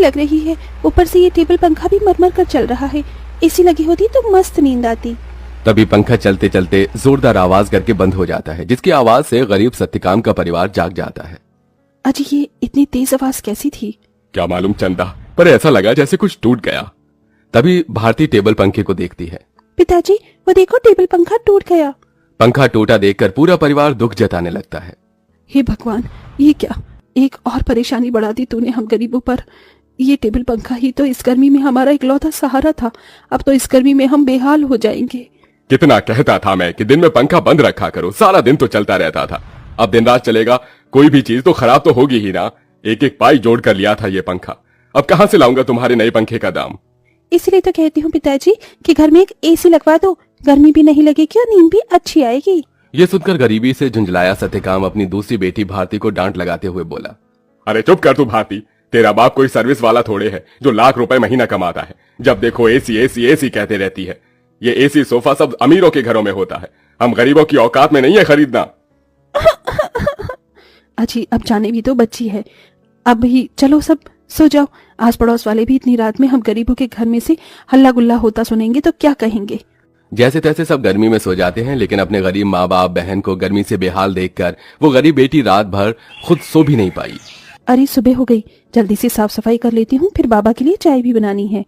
लग रही है, ऊपर से ये टेबल पंखा भी मरमर कर चल रहा है। एसी लगी होती तो मस्त नींद आती। तभी पंखा चलते चलते जोरदार आवाज करके बंद हो जाता है, जिसकी आवाज से गरीब सत्यकाम का परिवार जाग जाता है। अजी ये इतनी तेज आवाज कैसी थी? क्या मालूम चंदा, पर ऐसा लगा जैसे कुछ टूट गया। तभी भारती टेबल पंखे को देखती है। पिताजी वो देखो, टेबल पंखा टूट गया। पंखा टूटा देखकर पूरा परिवार दुख जताने लगता है। हे भगवान, ये क्या, एक और परेशानी बढ़ा दी तूने हम गरीबों पर। ये टेबल पंखा ही तो इस गर्मी में हमारा इकलौता सहारा था, अब तो इस गर्मी में हम बेहाल हो जाएंगे। कितना कहता था मैं कि दिन में पंखा बंद रखा करो, सारा दिन तो चलता रहता था। अब दिन रात चलेगा, कोई भी चीज तो खराब तो होगी ही ना। एक एक पाई जोड़ कर लिया था ये पंखा, अब कहां से लाऊंगा तुम्हारे नए पंखे का दाम। इसलिए तो कहती हूँ पिताजी कि घर में एक एसी लगवा दो, गर्मी भी नहीं लगेगी और नींद भी अच्छी आएगी। ये सुनकर गरीबी से झुंझलाया सत्यकाम अपनी दूसरी बेटी भारती को डांट लगाते हुए बोला, अरे चुप कर तू भारती, तेरा बाप कोई सर्विस वाला थोड़े है जो लाख रुपए महीना कमाता है। जब देखो एसी एसी एसी कहते रहती है। ये एसी सोफा सब अमीरों के घरों में होता है, हम गरीबों की औकात में नहीं है खरीदना। अजी अब जाने भी तो बच्ची है, अब ही चलो सब सो जाओ। आस पड़ोस वाले भी इतनी रात में हम गरीबों के घर में से हल्ला गुल्ला होता सुनेंगे तो क्या कहेंगे। जैसे तैसे सब गर्मी में सो जाते हैं, लेकिन अपने गरीब माँ बाप बहन को गर्मी से बेहाल देखकर वो गरीब बेटी रात भर खुद सो भी नहीं पाई। अरे सुबह हो गई, जल्दी से साफ सफाई कर लेती हूँ, फिर बाबा के लिए चाय भी बनानी है।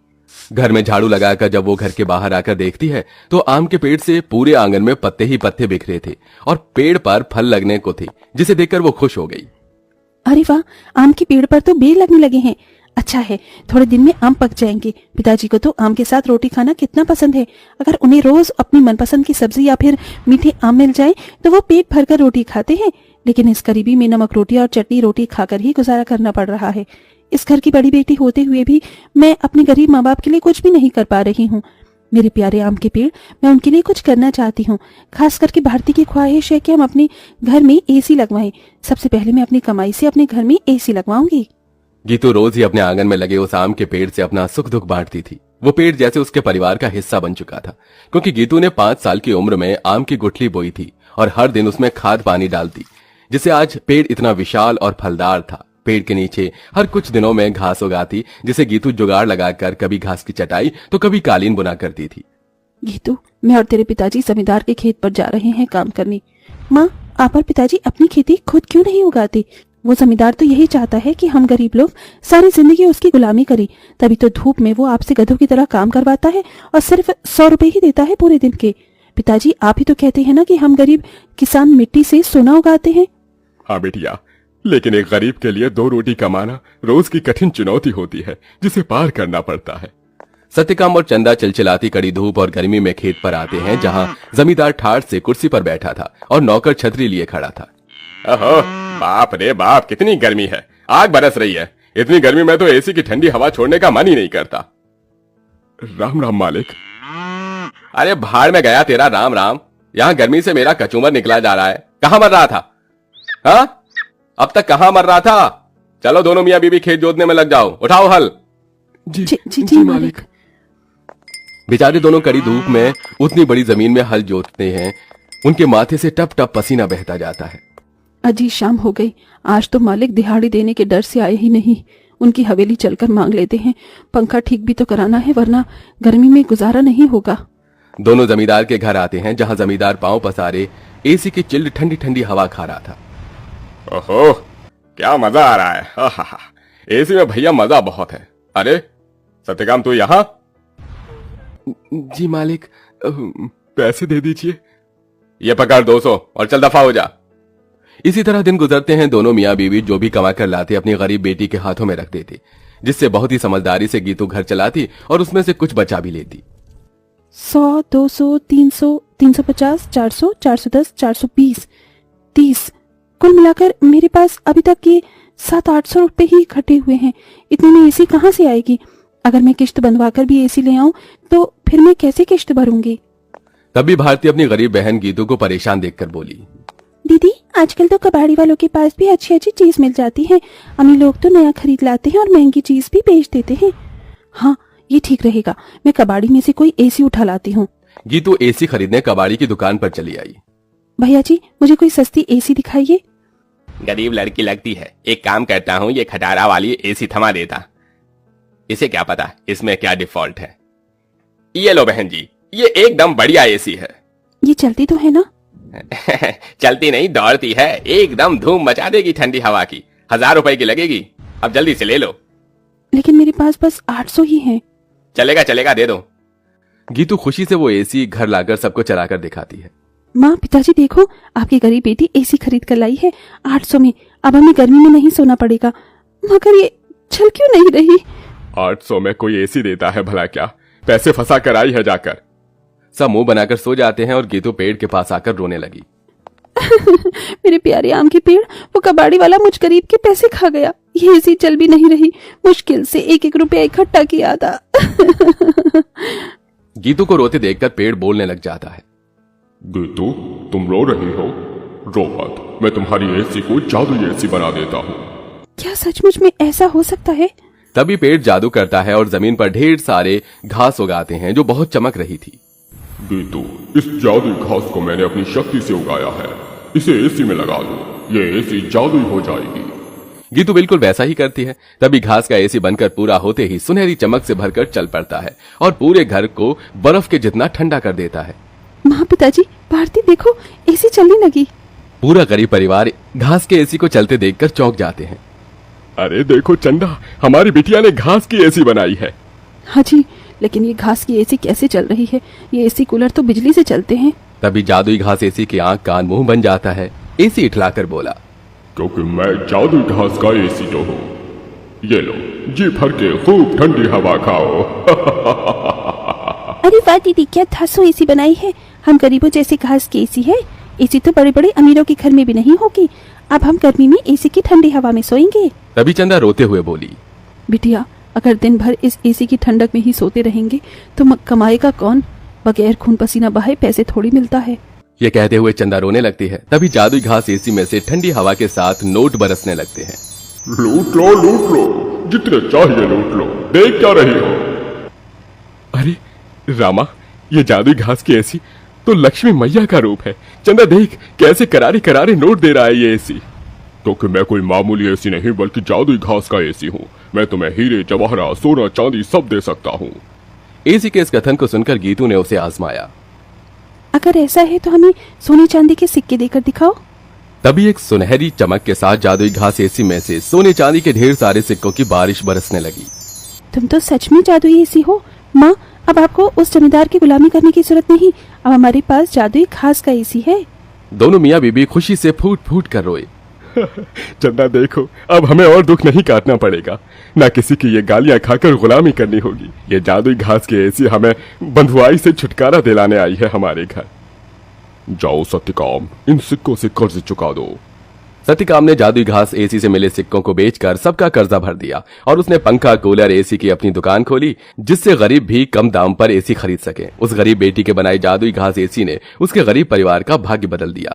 घर में झाड़ू लगाकर जब वो घर के बाहर आकर देखती है तो आम के पेड़ से पूरे आंगन में पत्ते ही पत्ते बिखरे थे और पेड़ पर फल लगने को थे, जिसे देखकर वो खुश हो गई। अरे वाह, आम के पेड़ पर तो बेर लगने लगे हैं। अच्छा है, थोड़े दिन में आम पक जाएंगे। पिताजी को तो आम के साथ रोटी खाना कितना पसंद है। अगर उन्हें रोज अपनी मनपसंद की सब्जी या फिर मीठे आम मिल जाए तो वो पेट भरकर रोटी खाते हैं, लेकिन इस गरीबी में नमक रोटी और चटनी रोटी खाकर ही गुजारा करना पड़ रहा है। इस घर की बड़ी बेटी होते हुए भी मैं अपने गरीब माँ बाप के लिए कुछ भी नहीं कर पा रही हूँ। मेरे प्यारे आम के पेड़, मैं उनके लिए कुछ करना चाहती हूँ। खास करके भारती की ख्वाहिश है कि हम अपने घर में एसी लगवाएं। सबसे पहले मैं अपनी कमाई से अपने घर में एसी लगवाऊंगी। गीतू रोज ही अपने आंगन में लगे उस आम के पेड़ से अपना सुख दुख बांटती थी। वो पेड़ जैसे उसके परिवार का हिस्सा बन चुका था, क्योंकि गीतू ने 5 साल की उम्र में आम की गुठली बोई थी और हर दिन उसमें खाद पानी डालती, जिससे आज पेड़ इतना विशाल और फलदार था। पेड़ के नीचे हर कुछ दिनों में घास उगाती, जिसे गीतू जुगाड़ लगाकर कभी घास की चटाई तो कभी कालीन बुना करती थी। गीतू, मैं और तेरे पिताजी जमींदार के खेत पर जा रहे हैं काम करने। माँ, आप और पिताजी अपनी खेती खुद क्यों नहीं उगाते? वो जमींदार तो यही चाहता है कि हम गरीब लोग सारी जिंदगी उसकी गुलामी करें, तभी तो धूप में वो आपसे गधों की तरह काम करवाता है और सिर्फ 100 रुपए ही देता है पूरे दिन के। पिताजी, आप ही तो कहते हैं ना कि हम गरीब किसान मिट्टी से सोना उगाते हैं। हाँ बेटिया, लेकिन एक गरीब के लिए 2 रोटी कमाना रोज की कठिन चुनौती होती है, जिसे पार करना पड़ता है। सत्यकाम और चंदा चिलचिलाती कड़ी धूप और गर्मी में खेत पर आते हैं, जहाँ जमींदार ठाठ से कुर्सी पर बैठा था और नौकर छतरी लिए खड़ा था। ओहो, बाप रे बाप, कितनी गर्मी है, आग बरस रही है। इतनी गर्मी में तो एसी की ठंडी हवा छोड़ने का मन ही नहीं करता। राम राम मालिक। अरे भाड़ में गया तेरा राम राम, यहाँ गर्मी से मेरा कचूमर निकला जा रहा है। कहाँ मर रहा था? हाँ, अब तक कहाँ मर रहा था? चलो दोनों मियाँ बीबी खेत जोतने में लग जाओ, उठाओ हल। जी जी, जी, जी मालिक। बेचारे दोनों कड़ी धूप में उतनी बड़ी जमीन में हल जोतते हैं, उनके माथे से टप टप पसीना बहता जाता है। अजी शाम हो गई, आज तो मालिक दिहाड़ी देने के डर से आए ही नहीं। उनकी हवेली चलकर मांग लेते हैं। पंखा ठीक भी तो कराना है, वरना गर्मी में गुजारा नहीं होगा। दोनों जमींदार के घर आते हैं, जहां जमींदार पांव पसारे एसी की चिल्ड ठंडी ठंडी हवा खा रहा था। ओहो, क्या मजा आ रहा है। एसी में भैया मजा बहुत है। अरे सत्यकाम, तू यहाँ? जी मालिक, पैसे दे दीजिए। ये पकड़ 200 और चल दफा हो जा। इसी तरह दिन गुजरते हैं। दोनों मियाँ बीवी जो भी कमा कर लाते अपनी गरीब बेटी के हाथों में रख देते, जिससे बहुत ही समझदारी से गीतू घर चलाती और उसमें से कुछ बचा भी लेती। 100, 200, 300, 350, 400, 410, 420, 30, कुल मिलाकर मेरे पास अभी तक के 700-800 रुपए ही इकट्ठे हुए हैं। इतने में एसी कहाँ से आएगी? अगर मैं किश्त बंधवाकर भी एसी ले आऊं तो फिर मैं कैसे किश्त भरूंगी? तभी भारती अपनी गरीब बहन गीतू को परेशान देखकर बोली, दीदी, आजकल तो कबाड़ी वालों के पास भी अच्छी अच्छी चीज मिल जाती है। अमीर लोग तो नया खरीद लाते हैं और महंगी चीज भी बेच देते हैं। हाँ, ये ठीक रहेगा, मैं कबाड़ी में से कोई एसी उठा लाती हूँ। गीतू एसी खरीदने कबाड़ी की दुकान पर चली आई। भैया जी, मुझे कोई सस्ती एसी दिखाइए। गरीब लड़की लगती है, एक काम करता हूँ, ये खटारा वाली एसी थमा देता। इसे क्या पता इसमें क्या डिफॉल्ट है। ये लो बहन जी, ये एकदम बढ़िया एसी है। ये चलती तो है ना? चलती नहीं दौड़ती है, एकदम धूम मचा देगी ठंडी हवा की। 1000 रुपए की लगेगी, अब जल्दी से ले लो। लेकिन मेरे पास बस 800 ही है। चलेगा चलेगा, दे दो। गीतू खुशी से वो एसी घर लाकर सबको चलाकर दिखाती है। माँ, पिताजी देखो, आपकी गरीब बेटी एसी खरीद कर लाई है 800 में। अब हमें गर्मी में नहीं सोना पड़ेगा। मगर ये चल क्यों नहीं रही? 800 में कोई एसी देता है भला क्या? पैसे फंसा कर आई है जाकर। सब मुंह बनाकर सो जाते हैं और गीतू पेड़ के पास आकर रोने लगी। मेरे प्यारे आम के पेड़, वो कबाड़ी वाला मुझ गरीब के पैसे खा गया। ये एसी चल भी नहीं रही। मुश्किल से 1-1 रुपया इकट्ठा किया था। गीतू को रोते देखकर पेड़ बोलने लग जाता है। गीतू, तुम रो रही हो? रो मत, मैं तुम्हारी एसी को जादुई एसी बना देता हूँ। क्या सचमुच में ऐसा हो सकता है? तभी पेड़ जादू करता है और जमीन पर ढेर सारे घास उगाते हैं जो बहुत चमक रही थी। गीतू, इस जादुई घास को मैंने अपनी शक्ति से उगाया है। इसे एसी में लगा दो, ये एसी जादुई हो जाएगी। गीतू बिल्कुल वैसा ही करती है। तभी घास का एसी बनकर पूरा होते ही सुनहरी चमक से भरकर चल पड़ता है और पूरे घर को बर्फ के जितना ठंडा कर देता है। माँ, पिताजी, भारती देखो, एसी चलने लगी। पूरा गरीब परिवार घास के एसी को चलते देखकर चौंक जाते हैं। अरे देखो चंदा, हमारी बिटिया ने घास की एसी बनाई है। हाँ जी, लेकिन ये घास की एसी कैसे चल रही है? ये एसी कूलर तो बिजली से चलते हैं। तभी जादुई घास एसी की आंख कान मुंह बन जाता है। एसी इठलाकर बोला, क्योंकि मैं जादुई घास का एसी जो हूँ। ये लो, जी भर के खूब ठंडी हवा खाओ। अरे वाह दीदी, क्या धांसू एसी बनाई है। हम गरीबों जैसे घास की एसी है। एसी तो बड़े बड़े अमीरों के घर में भी नहीं होगी। अब हम गर्मी में एसी की ठंडी हवा में सोएंगे। तभी चंदा रोते हुए बोली, बिटिया, अगर दिन भर इस एसी की ठंडक में ही सोते रहेंगे तो कमाएगा कौन? बगैर खून पसीना बहाए पैसे थोड़ी मिलता है। ये कहते हुए चंदा रोने लगती है। तभी जादुई घास एसी में से ठंडी हवा के साथ नोट बरसने लगते हैं। लूट लो, लूट लो, जितने चाहिए लूट लो। देख क्या रही हो? अरे रामा, ये जादुई घास की एसी तो लक्ष्मी मैया का रूप है। चंदा देख, कैसे करारे करारे नोट दे रहा है ये एसी। क्योंकि मैं कोई मामूली एसी नहीं बल्कि जादुई घास का एसी हूँ। मैं तुम्हें हीरे जवाहरात सोना चांदी सब दे सकता हूँ। एसी के इस कथन को सुनकर गीतू ने उसे आजमाया। अगर ऐसा है तो हमें सोने चांदी के सिक्के देकर दिखाओ। तभी एक सुनहरी चमक के साथ जादुई घास एसी में से सोने चांदी के ढेर सारे सिक्कों की बारिश बरसने लगी। तुम तो सच में जादुई एसी हो माँ। अब आपको उस जमींदार की गुलामी करने की जरूरत नहीं। अब हमारे पास जादुई घास का एसी है। दोनों मियाँ बीबी खुशी से फूट फूट कर रोए। चंदा देखो, अब हमें और दुख नहीं काटना पड़ेगा। ना किसी की ये गालियां खाकर गुलामी करनी होगी। ये जादुई घास की एसी हमें बंधुआई से छुटकारा दिलाने आई है हमारे घर। जाओ सत्यकाम, इन सिक्कों से कर्ज चुका दो। सत्यकाम ने जादुई घास एसी से मिले सिक्कों को बेचकर सबका कर्जा भर दिया और उसने पंखा कूलर एसी की अपनी दुकान खोली, जिससे गरीब भी कम दाम पर एसी खरीद सके। उस गरीब बेटी के बनाई जादुई घास एसी ने उसके गरीब परिवार का भाग्य बदल दिया।